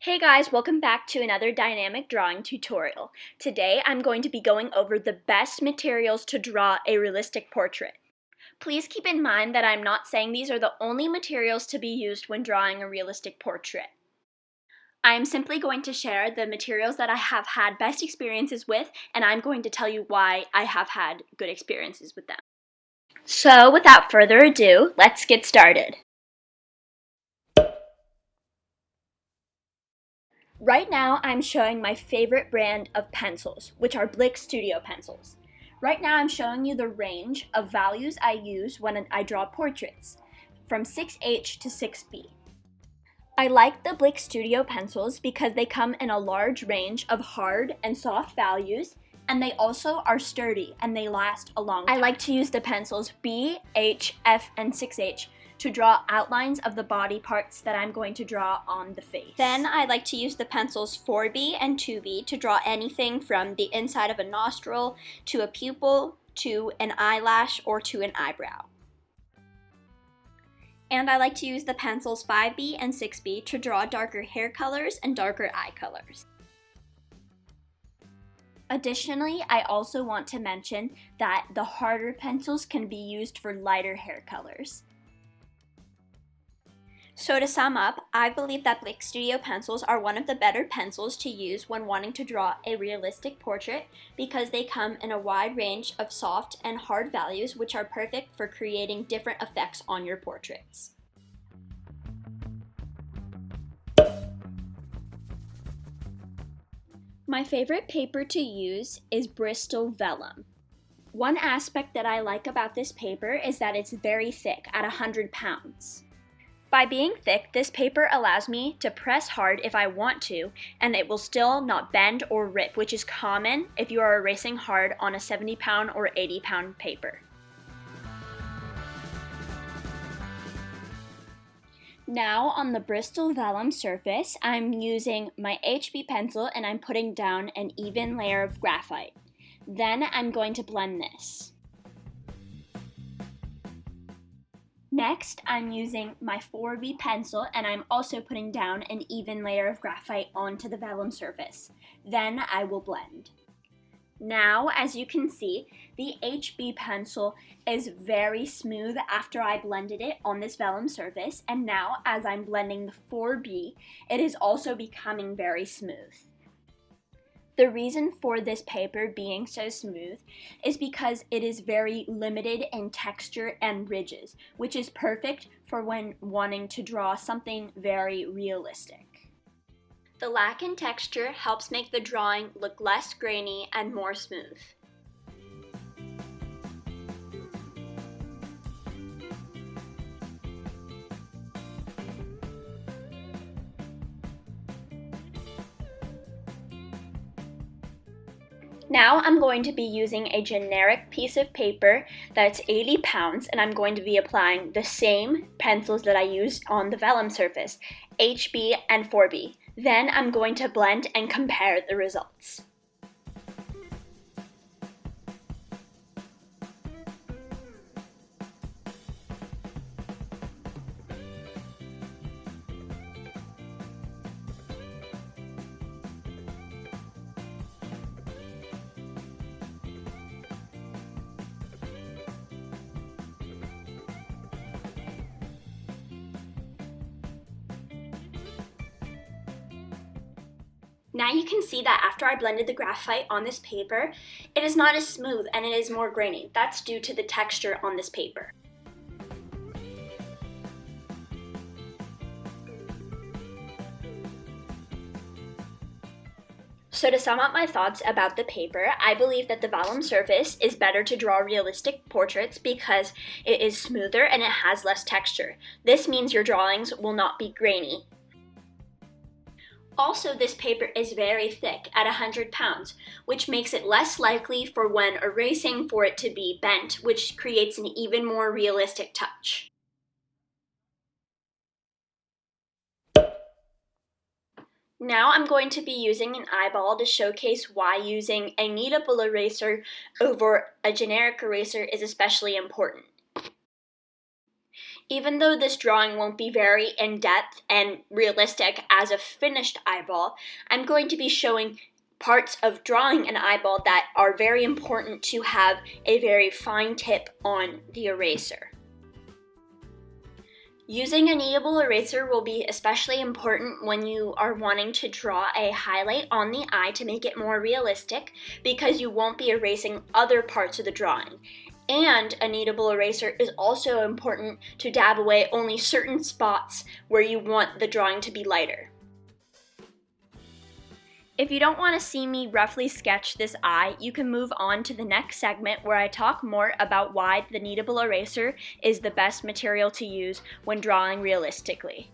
Hey guys, welcome back to another dynamic drawing tutorial. Today I'm going to be going over the best materials to draw a realistic portrait. Please keep in mind that I'm not saying these are the only materials to be used when drawing a realistic portrait. I am simply going to share the materials that I have had best experiences with, and I'm going to tell you why I have had good experiences with them. So without further ado, let's get started. Right now, I'm showing my favorite brand of pencils, which are Blick Studio pencils. Right now, I'm showing you the range of values I use when I draw portraits, from 6H to 6B. I like the Blick Studio pencils because they come in a large range of hard and soft values, and they also are sturdy and they last a long time. I like to use the pencils B, H, F, and 6H to draw outlines of the body parts that I'm going to draw on the face. Then I like to use the pencils 4B and 2B to draw anything from the inside of a nostril to a pupil to an eyelash or to an eyebrow. And I like to use the pencils 5B and 6B to draw darker hair colors and darker eye colors. Additionally, I also want to mention that the harder pencils can be used for lighter hair colors. So to sum up, I believe that Blick Studio pencils are one of the better pencils to use when wanting to draw a realistic portrait because they come in a wide range of soft and hard values which are perfect for creating different effects on your portraits. My favorite paper to use is Bristol Vellum. One aspect that I like about this paper is that it's very thick at 100 pounds. By being thick, this paper allows me to press hard if I want to, and it will still not bend or rip, which is common if you are erasing hard on a 70-pound or 80-pound paper. Now on the Bristol Vellum surface, I'm using my HB pencil and I'm putting down an even layer of graphite. Then I'm going to blend this. Next, I'm using my 4B pencil and I'm also putting down an even layer of graphite onto the vellum surface. Then I will blend. Now, as you can see, the HB pencil is very smooth after I blended it on this vellum surface, and now as I'm blending the 4B, it is also becoming very smooth. The reason for this paper being so smooth is because it is very limited in texture and ridges, which is perfect for when wanting to draw something very realistic. The lack in texture helps make the drawing look less grainy and more smooth. Now I'm going to be using a generic piece of paper that's 80 pounds and I'm going to be applying the same pencils that I used on the vellum surface, HB and 4B. Then I'm going to blend and compare the results. Now you can see that after I blended the graphite on this paper, it is not as smooth and it is more grainy. That's due to the texture on this paper. So to sum up my thoughts about the paper, I believe that the vellum surface is better to draw realistic portraits because it is smoother and it has less texture. This means your drawings will not be grainy. Also, this paper is very thick at 100 pounds, which makes it less likely for when erasing for it to be bent, which creates an even more realistic touch. Now I'm going to be using an eyeball to showcase why using a kneadable eraser over a generic eraser is especially important. Even though this drawing won't be very in-depth and realistic as a finished eyeball, I'm going to be showing parts of drawing an eyeball that are very important to have a very fine tip on the eraser. Using a kneadable eraser will be especially important when you are wanting to draw a highlight on the eye to make it more realistic, because you won't be erasing other parts of the drawing. And a kneadable eraser is also important to dab away only certain spots where you want the drawing to be lighter. If you don't want to see me roughly sketch this eye, you can move on to the next segment where I talk more about why the kneadable eraser is the best material to use when drawing realistically.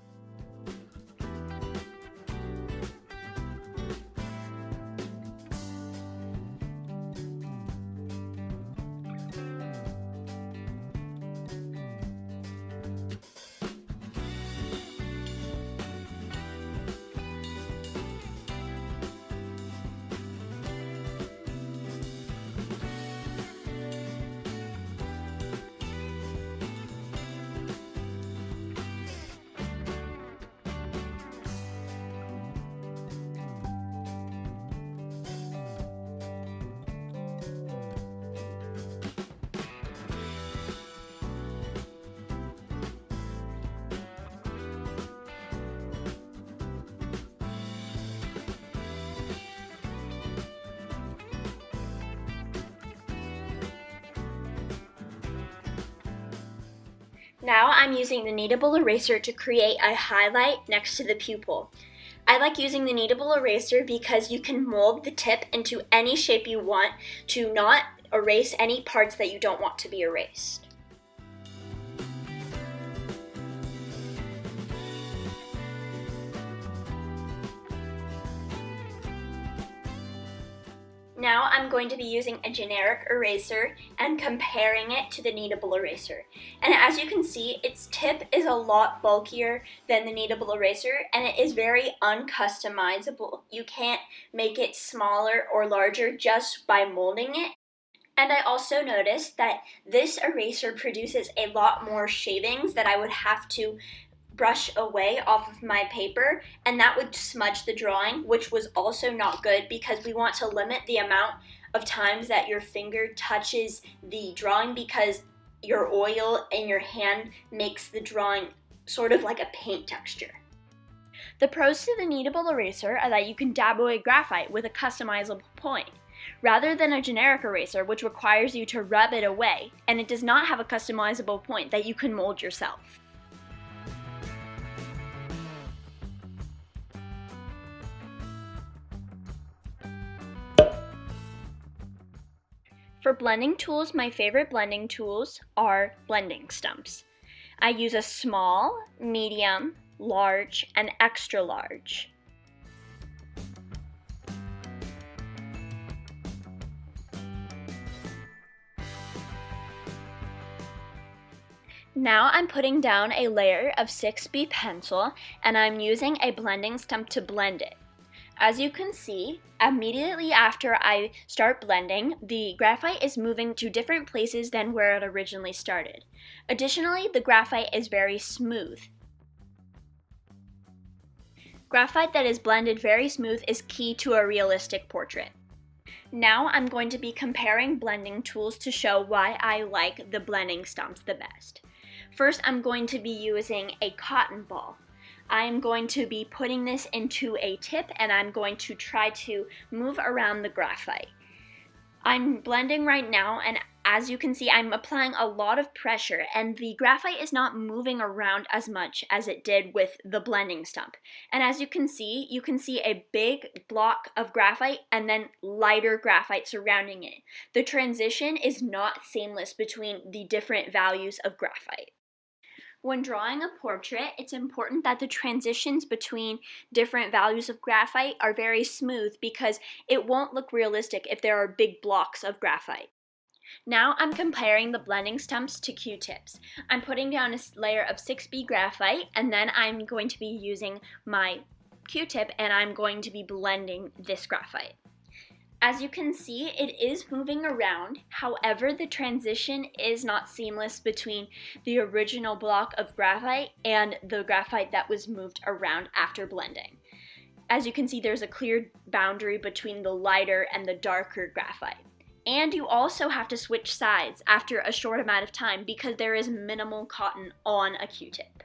Now I'm using the kneadable eraser to create a highlight next to the pupil. I like using the kneadable eraser because you can mold the tip into any shape you want to not erase any parts that you don't want to be erased. Now I'm going to be using a generic eraser and comparing it to the kneadable eraser. And as you can see, its tip is a lot bulkier than the kneadable eraser, and it is very uncustomizable. You can't make it smaller or larger just by molding it. And I also noticed that this eraser produces a lot more shavings that I would have to brush away off of my paper, and that would smudge the drawing, which was also not good because we want to limit the amount of times that your finger touches the drawing, because your oil in your hand makes the drawing sort of like a paint texture. The pros to the kneadable eraser are that you can dab away graphite with a customizable point, rather than a generic eraser which requires you to rub it away, and it does not have a customizable point that you can mold yourself. For blending tools, my favorite blending tools are blending stumps. I use a small, medium, large, and extra large. Now I'm putting down a layer of 6B pencil, and I'm using a blending stump to blend it. As you can see, immediately after I start blending, the graphite is moving to different places than where it originally started. Additionally, the graphite is very smooth. Graphite that is blended very smooth is key to a realistic portrait. Now I'm going to be comparing blending tools to show why I like the blending stumps the best. First, I'm going to be using a cotton ball. I'm going to be putting this into a tip, and I'm going to try to move around the graphite. I'm blending right now, and as you can see, I'm applying a lot of pressure, and the graphite is not moving around as much as it did with the blending stump. And as you can see a big block of graphite and then lighter graphite surrounding it. The transition is not seamless between the different values of graphite. When drawing a portrait, it's important that the transitions between different values of graphite are very smooth, because it won't look realistic if there are big blocks of graphite. Now I'm comparing the blending stumps to Q-tips. I'm putting down a layer of 6B graphite, and then I'm going to be using my Q-tip, and I'm going to be blending this graphite. As you can see, it is moving around. However, the transition is not seamless between the original block of graphite and the graphite that was moved around after blending. As you can see, there's a clear boundary between the lighter and the darker graphite. And you also have to switch sides after a short amount of time because there is minimal cotton on a Q-tip.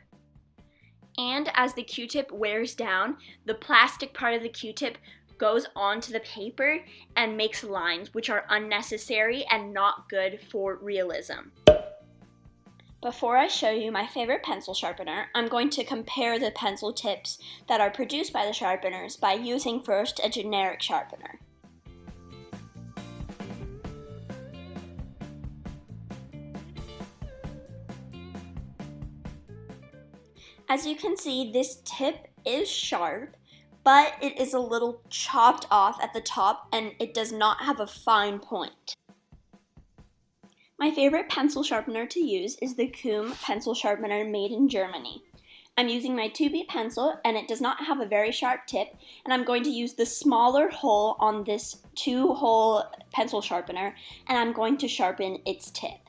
And as the Q-tip wears down, the plastic part of the Q-tip goes onto the paper and makes lines, which are unnecessary and not good for realism. Before I show you my favorite pencil sharpener, I'm going to compare the pencil tips that are produced by the sharpeners by using first a generic sharpener. As you can see, this tip is sharp, but it is a little chopped off at the top and it does not have a fine point. My favorite pencil sharpener to use is the Kuhn pencil sharpener made in Germany. I'm using my 2B pencil and it does not have a very sharp tip, and I'm going to use the smaller hole on this 2-hole pencil sharpener and I'm going to sharpen its tip.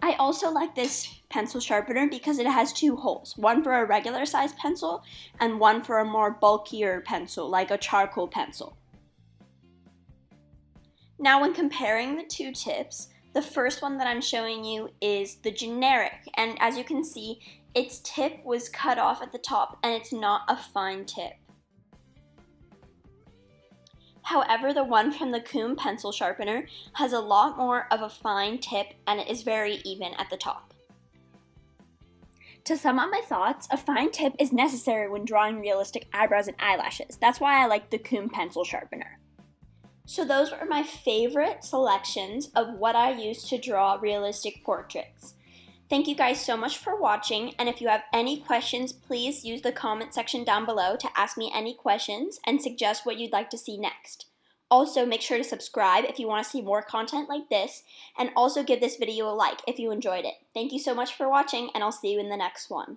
I also like this pencil sharpener because it has 2 holes, one for a regular size pencil and one for a more bulkier pencil, like a charcoal pencil. Now when comparing the 2 tips, the first one that I'm showing you is the generic, and as you can see, its tip was cut off at the top and it's not a fine tip. However, the one from the Kuhn pencil sharpener has a lot more of a fine tip and it is very even at the top. To sum up my thoughts, a fine tip is necessary when drawing realistic eyebrows and eyelashes. That's why I like the Kuhn pencil sharpener. So those were my favorite selections of what I use to draw realistic portraits. Thank you guys so much for watching, and if you have any questions, please use the comment section down below to ask me any questions and suggest what you'd like to see next. Also, make sure to subscribe if you want to see more content like this, and also give this video a like if you enjoyed it. Thank you so much for watching, and I'll see you in the next one.